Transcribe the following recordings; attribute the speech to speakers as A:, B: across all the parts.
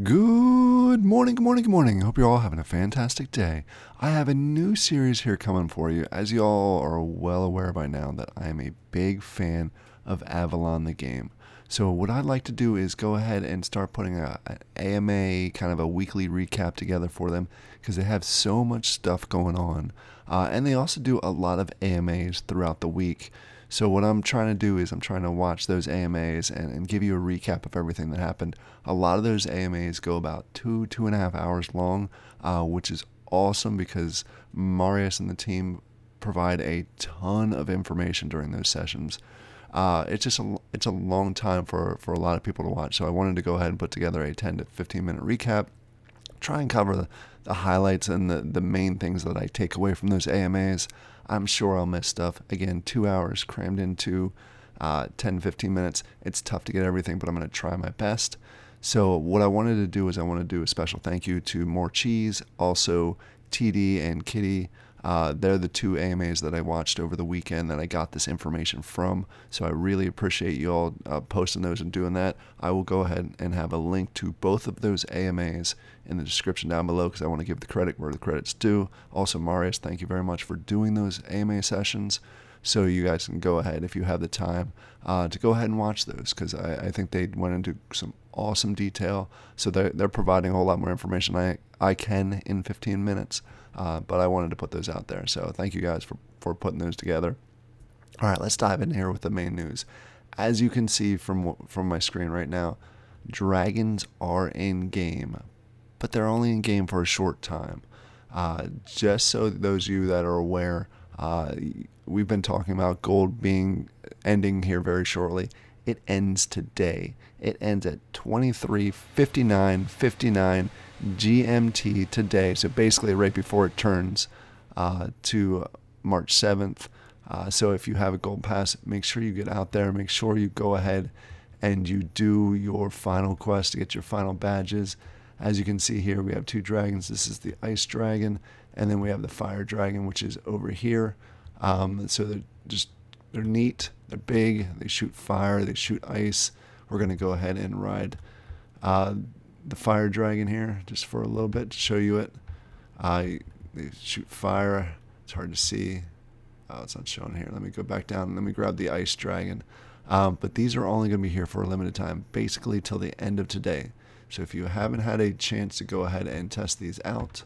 A: Good morning, good morning, good morning. Hope you're all having a fantastic day. I have a new series here coming for you. As you all are well aware by now that I am a big fan of Avalon the game. So what I'd like to do is go ahead and start putting an AMA, kind of a weekly recap together for them because they have so much stuff going on. And they also do a lot of AMAs throughout the week. So what I'm trying to do is I'm trying to watch those AMAs and give you a recap of everything that happened. A lot of those AMAs go about 2.5 hours long, which is awesome because Marius and the team provide a ton of information during those sessions. It's a long time for a lot of people to watch. So I wanted to go ahead and put together a 10 to 15 minute recap, try and cover the highlights and the main things that I take away from those AMAs. I'm sure I'll miss stuff. Again, 2 hours crammed into 10, 15 minutes. It's tough to get everything, but I'm going to try my best. So what I wanted to do is I want to do a special thank you to More Cheese, also TD and Kitty. They're the two AMAs that I watched over the weekend that I got this information from. So I really appreciate you all posting those and doing that. I will go ahead and have a link to both of those AMAs in the description down below because I want to give the credit where the credit's due. Also, Marius, thank you very much for doing those AMA sessions. So you guys can go ahead, if you have the time, to go ahead and watch those because I think they went into some awesome detail. So they're providing a whole lot more information I can in 15 minutes. But I wanted to put those out there. So thank you guys for putting those together. All right, let's dive in here with the main news. As you can see from my screen right now, dragons are in game, but they're only in game for a short time. Just so those of you that are aware, we've been talking about gold being ending here very shortly. It ends today. It ends at 23:59:59 GMT today. So basically right before it turns to March 7th. So if you have a gold pass, make sure you get out there. Make sure you go ahead and you do your final quest to get your final badges. As you can see here, we have two dragons. This is the ice dragon, and then we have the fire dragon, which is over here. So they're neat. They're big. They shoot fire. They shoot ice. We're going to go ahead and ride the fire dragon here just for a little bit to show you it. They shoot fire. It's hard to see. Oh, it's not showing here. Let me go back down and let me grab the ice dragon. But these are only going to be here for a limited time, basically till the end of today. So if you haven't had a chance to go ahead and test these out,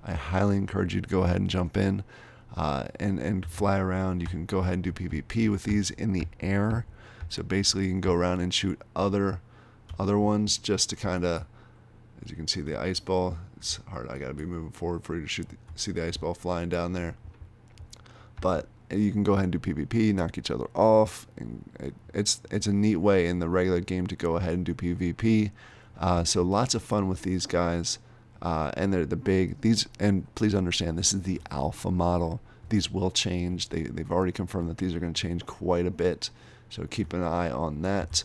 A: I highly encourage you to go ahead and jump in and fly around. You can go ahead and do PvP with these in the air. So basically you can go around and shoot other ones just to kind of, as you can see the ice ball, it's hard, I got to be moving forward for you to see the ice ball flying down there. But you can go ahead and do PvP, knock each other off, and it's a neat way in the regular game to go ahead and do PvP. So lots of fun with these guys, and they're the big these. And please understand, this is the alpha model. These will change. They've already confirmed that these are going to change quite a bit. So keep an eye on that.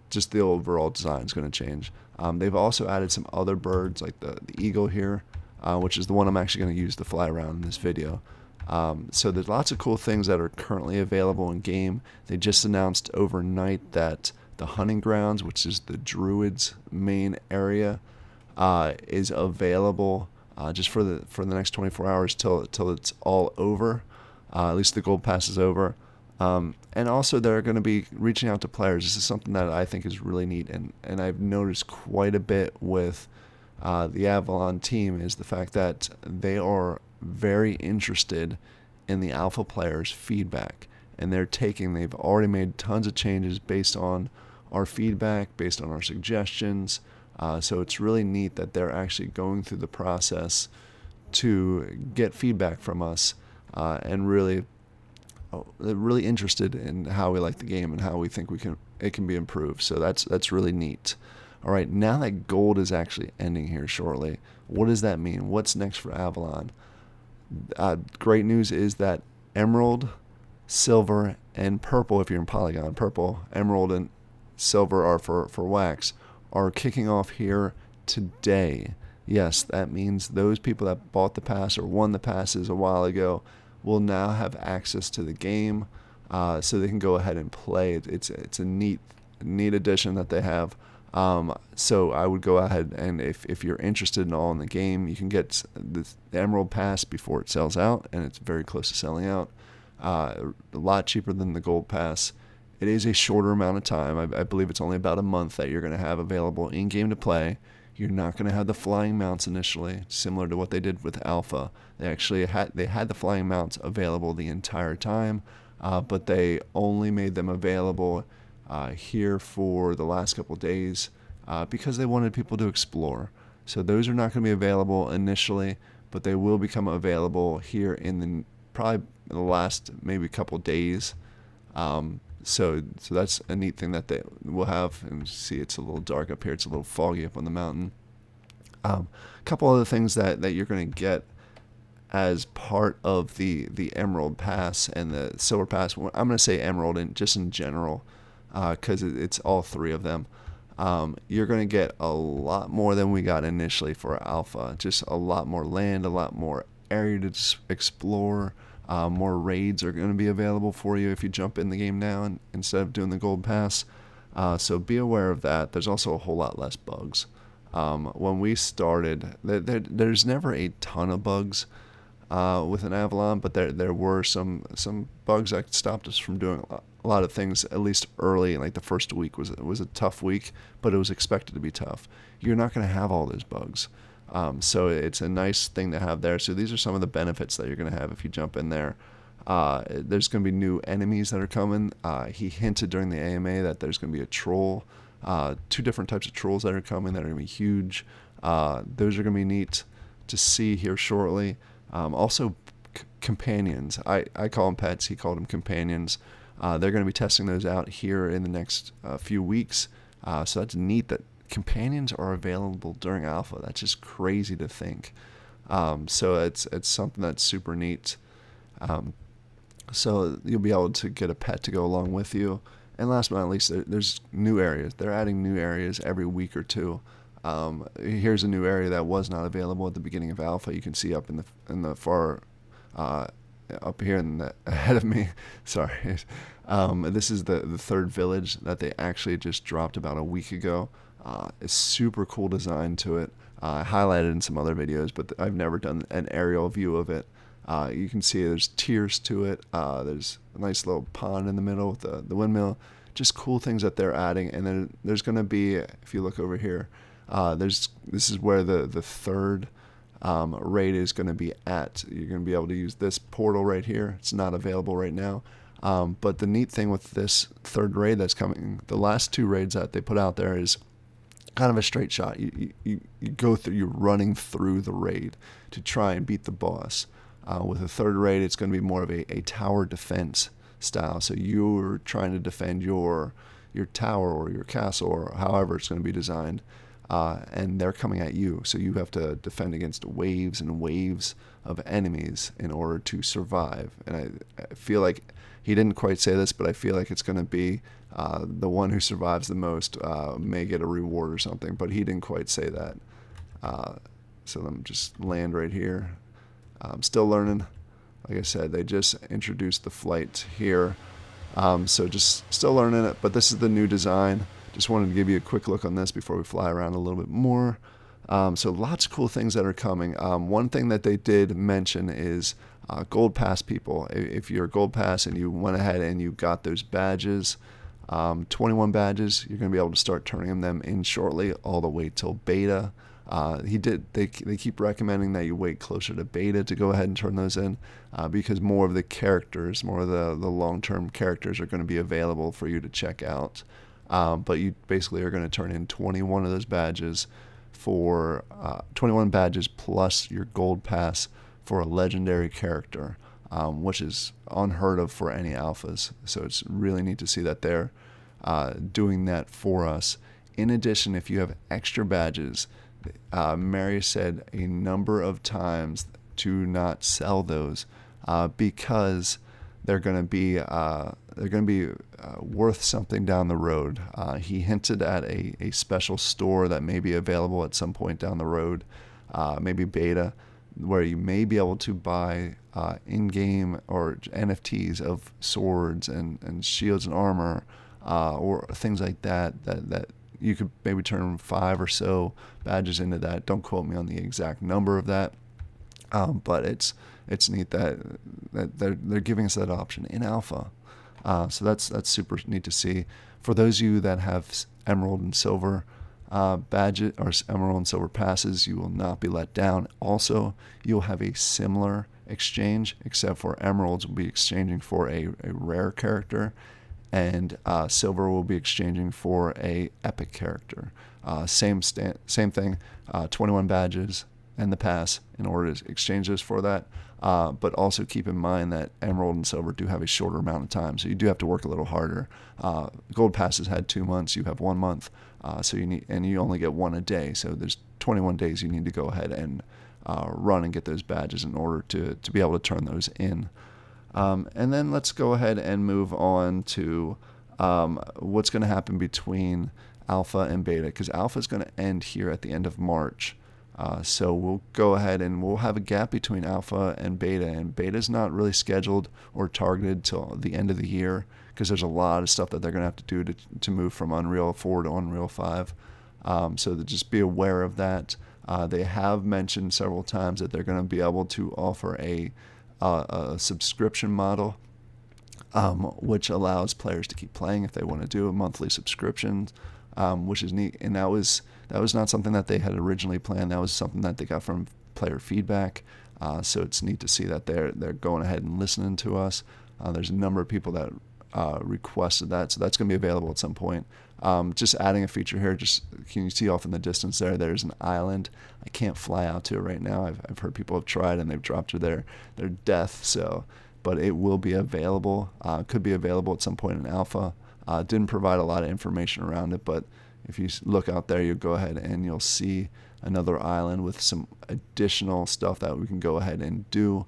A: Just the overall design is going to change. They've also added some other birds like the eagle here, which is the one I'm actually going to use to fly around in this video. So there's lots of cool things that are currently available in game. They just announced overnight that the hunting grounds, which is the Druids main area, is available just for the next 24 hours till it's all over. At least the gold pass is over. And also they're going to be reaching out to players. This is something that I think is really neat, and I've noticed quite a bit with the Avalon team is the fact that they are very interested in the alpha players' feedback, and they've already made tons of changes based on our feedback, based on our suggestions. So it's really neat that they're actually going through the process to get feedback from us, and really interested in how we like the game and how we think it can be improved. So that's really neat. All right, now that gold is actually ending here shortly, what does that mean? What's next for Avalon? Great news is that emerald, silver, and purple, if you're in Polygon, purple, emerald, and silver are for wax, are kicking off here today. Yes, that means those people that bought the pass or won the passes a while ago will now have access to the game, so they can go ahead and play. It's a neat addition that they have. So I would go ahead, and if you're interested in all in the game, you can get the Emerald Pass before it sells out, and it's very close to selling out. A lot cheaper than the Gold Pass. It is a shorter amount of time. I believe it's only about a month that you're going to have available in-game to play. You're not going to have the flying mounts initially, similar to what they did with Alpha. They actually had the flying mounts available the entire time, but they only made them available here for the last couple days because they wanted people to explore. So those are not going to be available initially, but they will become available here in probably the last maybe couple days. So that's a neat thing that they will have. And see, it's a little dark up here. It's a little foggy up on the mountain. A couple other things that you're going to get as part of the Emerald Pass and the Silver Pass. I'm going to say Emerald just in general because it's all three of them. You're going to get a lot more than we got initially for Alpha. Just a lot more land, a lot more area to explore. More raids are going to be available for you if you jump in the game now instead of doing the Gold Pass. So be aware of that. There's also a whole lot less bugs. When we started, there's never a ton of bugs with an Avalon, but there were some bugs that stopped us from doing a lot of things, at least early. Like the first week was a tough week, but it was expected to be tough. You're not going to have all those bugs. So it's a nice thing to have there. So these are some of the benefits that you're going to have if you jump in there. There's going to be new enemies that are coming. He hinted during the AMA that there's going to be a troll. 2 different types of trolls that are coming that are going to be huge. Those are going to be neat to see here shortly. Also, companions. I call them pets. He called them companions. They're going to be testing those out here in the next few weeks. So that's neat that companions are available during Alpha. That's just crazy to think. So it's something that's super neat. So you'll be able to get a pet to go along with you. And last but not least, there's new areas. They're adding new areas every week or two. Here's a new area that was not available at the beginning of Alpha. You can see up in the far up here ahead of me. Sorry. This is the third village that they actually just dropped about a week ago. It's super cool design to it. I highlighted in some other videos, but I've never done an aerial view of it. You can see there's tiers to it. There's a nice little pond in the middle with the windmill. Just cool things that they're adding. And then there's going to be, if you look over here, this is where the third raid is going to be at. You're going to be able to use this portal right here. It's not available right now. But the neat thing with this third raid that's coming, the last 2 raids that they put out there is kind of a straight shot. You go through, you're running through the raid to try and beat the boss. With a third raid, it's going to be more of a tower defense style. So you're trying to defend your tower or your castle or however it's going to be designed. And they're coming at you. So you have to defend against waves and waves of enemies in order to survive. And I feel like he didn't quite say this, but I feel like it's going to be the one who survives the most may get a reward or something. But he didn't quite say that. So let me just land right here. I'm still learning. Like I said, they just introduced the flight here. So just still learning it. But this is the new design. Just wanted to give you a quick look on this before we fly around a little bit more. So lots of cool things that are coming. One thing that they did mention is Gold Pass people. If you're a Gold Pass and you went ahead and you got those badges, 21 badges, you're going to be able to start turning them in shortly, all the way till beta. They keep recommending that you wait closer to beta to go ahead and turn those in because more of the characters, more of the long-term characters are going to be available for you to check out. But you basically are going to turn in 21 of those badges for 21 badges plus your Gold Pass for a legendary character, which is unheard of for any alphas. So it's really neat to see that they're doing that for us. In addition, if you have extra badges, Mary said a number of times to not sell those because they're going to be worth something down the road. He hinted at a special store that may be available at some point down the road, maybe beta, where you may be able to buy in-game or NFTs of swords and shields and armor or things like that you could maybe turn 5 or so badges into that. Don't quote me on the exact number of that, but it's neat that they're giving us that option in alpha. So that's super neat to see. For those of you that have Emerald and Silver badges or Emerald and Silver passes, you will not be let down. Also, you'll have a similar exchange, except for Emeralds will be exchanging for a rare character, and Silver will be exchanging for a epic character. Same thing, 21 badges and the pass in order to exchange those for that. But also keep in mind that Emerald and Silver do have a shorter amount of time, so you do have to work a little harder. Gold passes had 2 months, you have 1 month, so you only get one a day. So there's 21 days you need to go ahead and run and get those badges in order to be able to turn those in. And then let's go ahead and move on to what's going to happen between alpha and beta, because alpha is going to end here at the end of March. So we'll go ahead and we'll have a gap between alpha and beta is not really scheduled or targeted till the end of the year, because there's a lot of stuff that they're going to have to do to move from Unreal 4 to Unreal 5. So to just be aware of that. They have mentioned several times that they're going to be able to offer a subscription model, which allows players to keep playing if they want to do a monthly subscription, which is neat. And that was not something that they had originally planned. That was something that they got from player feedback. So it's neat to see that they're going ahead and listening to us. There's a number of people that requested that, so that's going to be available at some point. Just adding a feature here, just can you see off in the distance there's an island. I can't fly out to it right now. I've heard people have tried and they've dropped to their death. So, but it will be available. Could be available at some point in alpha. Didn't provide a lot of information around it, but if you look out there, you'll go ahead and you'll see another island with some additional stuff that we can go ahead and do.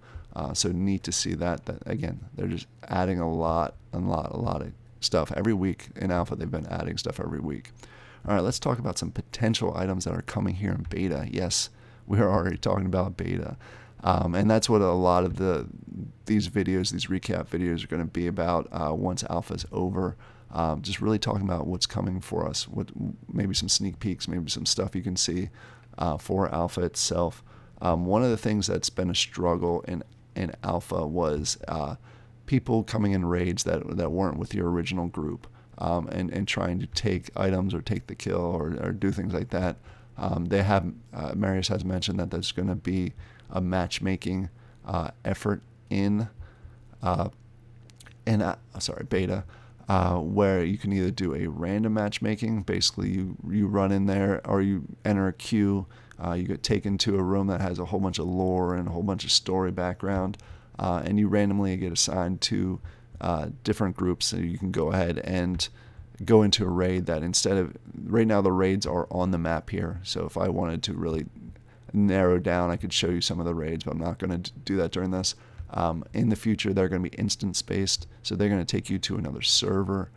A: So neat to see that again, they're just adding a lot of stuff every week. In alpha, they've been adding stuff every week. All right, let's talk about some potential items that are coming here in beta. Yes, we are already talking about beta. And that's what a lot of these recap videos are going to be about once alpha is over. Just really talking about what's coming for us, maybe some sneak peeks, maybe some stuff you can see for alpha itself. One of the things that's been a struggle in alpha was people coming in raids that weren't with your original group, and trying to take items or take the kill or do things like that. Marius has mentioned that there's going to be a matchmaking effort in beta, where you can either do a random matchmaking. Basically, you run in there or you enter a queue. You get taken to a room that has a whole bunch of lore and a whole bunch of story background, and you randomly get assigned to different groups. So you can go ahead and go into a raid that right now the raids are on the map here. So if I wanted to really narrow down, I could show you some of the raids, but I'm not going to do that during this. In the future, they're going to be instance-based, so they're going to take you to another server.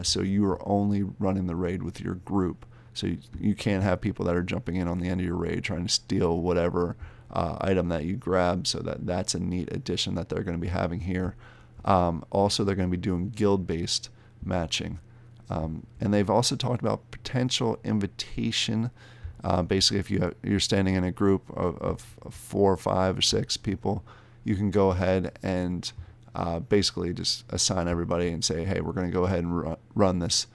A: So you are only running the raid with your group. So you can't have people that are jumping in on the end of your raid trying to steal whatever item that you grab. So that's a neat addition that they're going to be having here. Also, they're going to be doing guild-based matching. And they've also talked about potential invitation. Basically, if you're standing in a group of 4 or 5 or 6 people, you can go ahead and basically just assign everybody and say, hey, we're going to go ahead and run this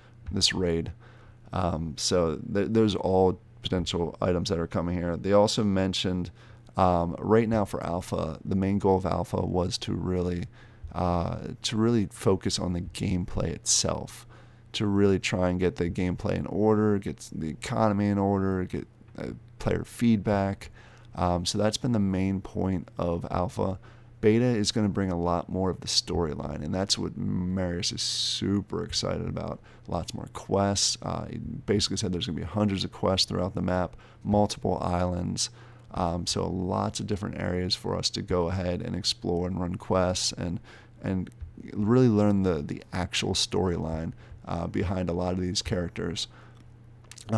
A: raid. So those are all potential items that are coming here. They also mentioned right now for alpha, the main goal of alpha was to really focus on the gameplay itself, to really try and get the gameplay in order, get the economy in order, get player feedback. So that's been the main point of alpha. Beta is going to bring a lot more of the storyline, and that's what Marius is super excited about. Lots more quests. He basically said there's going to be hundreds of quests throughout the map, multiple islands. So lots of different areas for us to go ahead and explore and run quests and really learn the actual storyline behind a lot of these characters.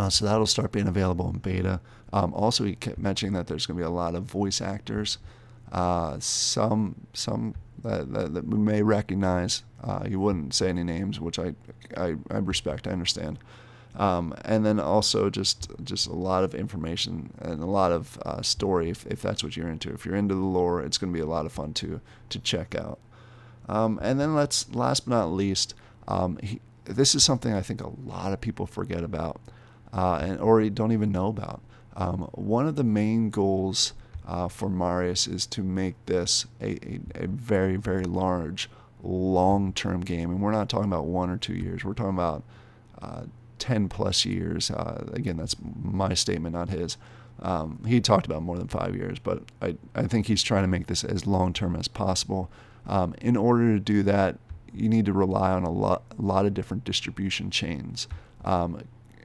A: So that'll start being available in beta. Also, he kept mentioning that there's going to be a lot of voice actors. Some that we may recognize. He wouldn't say any names, which I respect. I understand. And then also just a lot of information and a lot of story if that's what you're into. If you're into the lore, it's going to be a lot of fun to check out. And then last but not least, this is something I think a lot of people forget about or don't even know about. One of the main goals for Marius is to make this a very, very large, long-term game. And we're not talking about 1 or 2 years. We're talking about 10 plus years. Again, that's my statement, not his. He talked about more than 5 years, but I think he's trying to make this as long-term as possible. In order to do that, you need to rely on a lot of different distribution chains.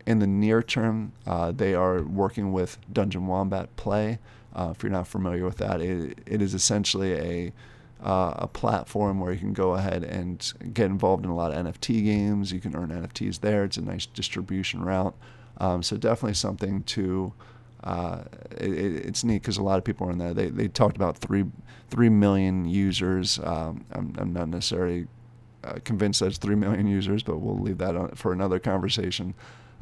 A: In the near term, they are working with Dungeon Wombat Play. If you're not familiar with that, it is essentially a platform where you can go ahead and get involved in a lot of NFT games. You can earn NFTs there. It's a nice distribution route. So definitely something to. It's neat because a lot of people are in there. They talked about 3 million users. I'm not necessarily convinced that's 3 million users, but we'll leave that for another conversation.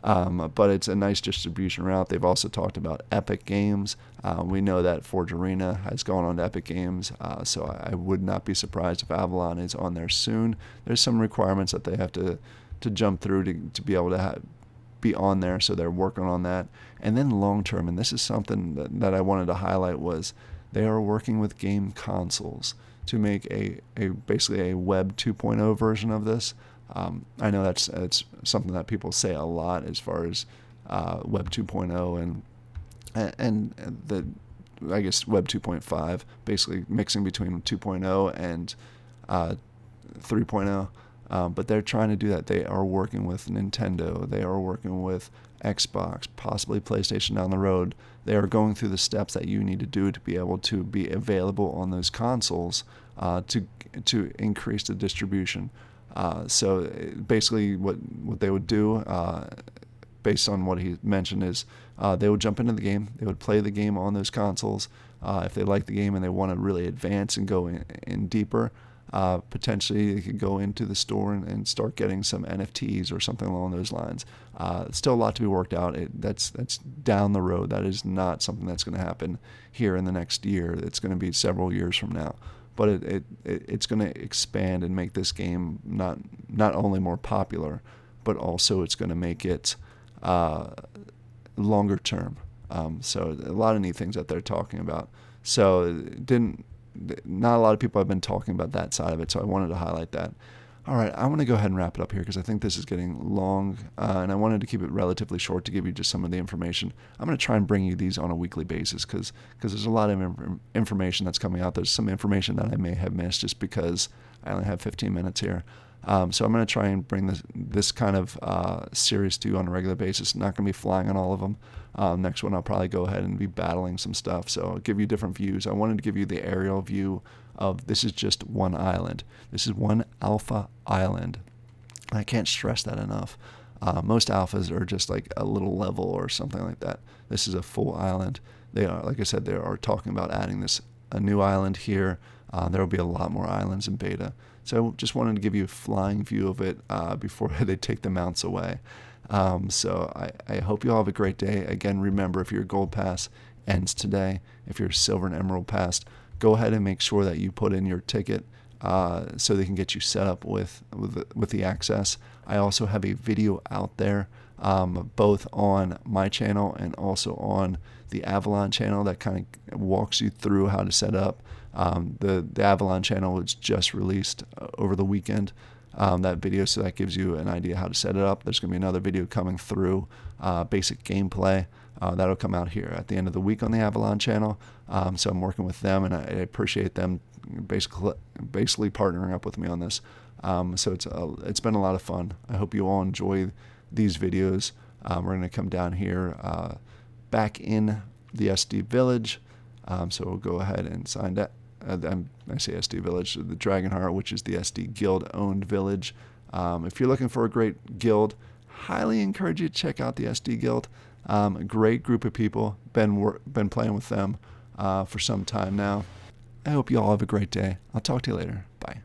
A: But it's a nice distribution route. They've also talked about Epic Games. We know that Forge Arena has gone on to Epic Games, so I would not be surprised if Avalon is on there soon. There's some requirements that they have to jump through to be able to be on there, so they're working on that. And then long term, and this is something that I wanted to highlight, was they are working with game consoles to make basically a Web 2.0 version of this. I know it's something that people say a lot as far as Web 2.0 and the, I guess, Web 2.5, basically mixing between 2.0 and 3.0. But they're trying to do that. They are working with Nintendo. They are working with Xbox, possibly PlayStation down the road. They are going through the steps that you need to do to be able to be available on those consoles to increase the distribution. So basically what they would do, based on what he mentioned, is they would jump into the game. They would play the game on those consoles. If they like the game and they want to really advance and go in deeper, potentially they could go into the store and start getting some NFTs or something along those lines. Still a lot to be worked out. That's down the road. That is not something that's going to happen here in the next year. It's going to be several years from now. But it's going to expand and make this game not only more popular, but also it's going to make it longer term. So a lot of neat things that they're talking about. So not a lot of people have been talking about that side of it, so I wanted to highlight that. All right, I want to go ahead and wrap it up here because I think this is getting long, and I wanted to keep it relatively short to give you just some of the information. I'm going to try and bring you these on a weekly basis because there's a lot of information that's coming out. There's some information that I may have missed just because I only have 15 minutes here. So I'm going to try and bring this kind of series to you on a regular basis. Not going to be flying on all of them. Next one, I'll probably go ahead and be battling some stuff. So I'll give you different views. I wanted to give you the aerial view of this is just one island. This is one alpha island. I can't stress that enough. Most alphas are just like a little level or something like that. This is a full island. They are, like I said, they are talking about adding a new island here. There will be a lot more islands in beta. So I just wanted to give you a flying view of it before they take the mounts away. So I hope you all have a great day. Again, remember, if your Gold Pass ends today, if your Silver and Emerald Pass, go ahead and make sure that you put in your ticket so they can get you set up with the access. I also have a video out there, both on my channel and also on the Avalon channel that kind of walks you through how to set up. The Avalon channel was just released over the weekend, that video, so that gives you an idea how to set it up. There's going to be another video coming through, basic gameplay. That'll come out here at the end of the week on the Avalon channel. So I'm working with them, and I appreciate them basically partnering up with me on this. So it's been a lot of fun. I hope you all enjoy these videos. We're going to come down here back in the SD Village. So we'll go ahead and sign that. I say SD Village, the Dragonheart, which is the SD Guild-owned village. If you're looking for a great guild, highly encourage you to check out the SD Guild. A great group of people. Been playing with them for some time now. I hope you all have a great day. I'll talk to you later. Bye.